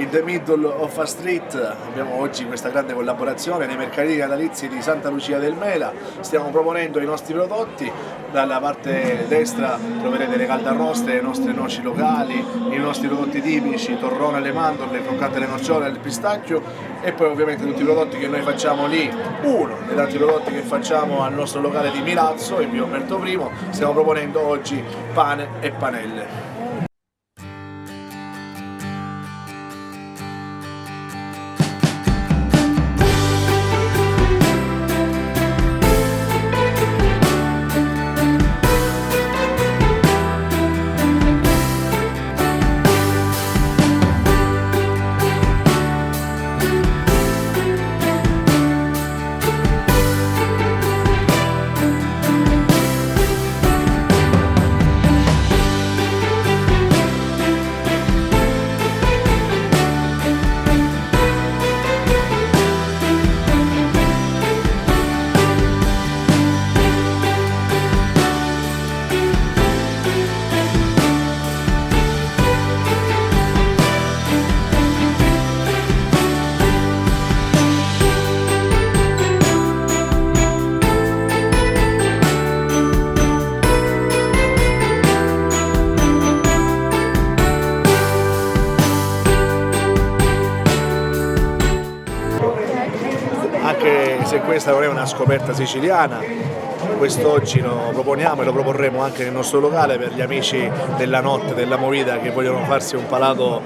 in the middle of a street. Abbiamo oggi questa grande collaborazione nei mercatini natalizi di Santa Lucia del Mela. Stiamo proponendo i nostri prodotti. Dalla parte destra troverete le caldarroste, le nostre noci locali, i nostri prodotti tipici, torrone alle mandorle, le croccate alle nocciole, il pistacchio, e poi ovviamente tutti i prodotti che noi facciamo lì, uno dei tanti prodotti che facciamo al nostro locale di Milazzo in via Umberto I. Stiamo proponendo oggi pane e panelle. Anche se questa non è una scoperta siciliana, quest'oggi lo proponiamo e lo proporremo anche nel nostro locale per gli amici della notte, della movida, che vogliono farsi un palato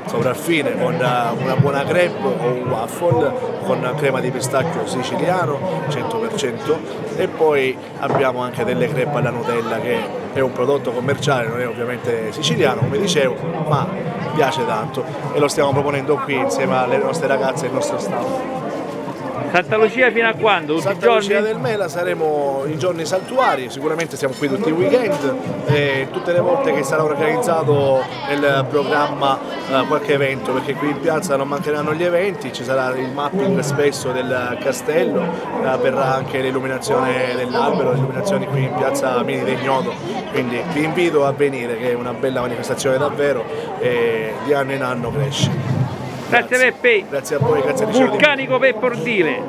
sopraffine con una buona crepe o un waffle con crema di pistacchio siciliano 100%, e poi abbiamo anche delle crepe alla Nutella, che è un prodotto commerciale, non è ovviamente siciliano come dicevo, ma piace tanto, e lo stiamo proponendo qui insieme alle nostre ragazze e al nostro staff. Santa Lucia fino a quando? Tutti i Santa giorni? Lucia del Mela saremo in giorni saltuari, sicuramente siamo qui tutti i weekend, e tutte le volte che sarà organizzato il programma qualche evento, perché qui in piazza non mancheranno gli eventi, ci sarà il mapping spesso del castello, verrà anche l'illuminazione dell'albero, le illuminazioni qui in piazza Mini d'Ignoto, quindi vi invito a venire, che è una bella manifestazione davvero e di anno in anno cresce. Grazie Peppe. Grazie a voi, grazie a Vulcanico Peppordile.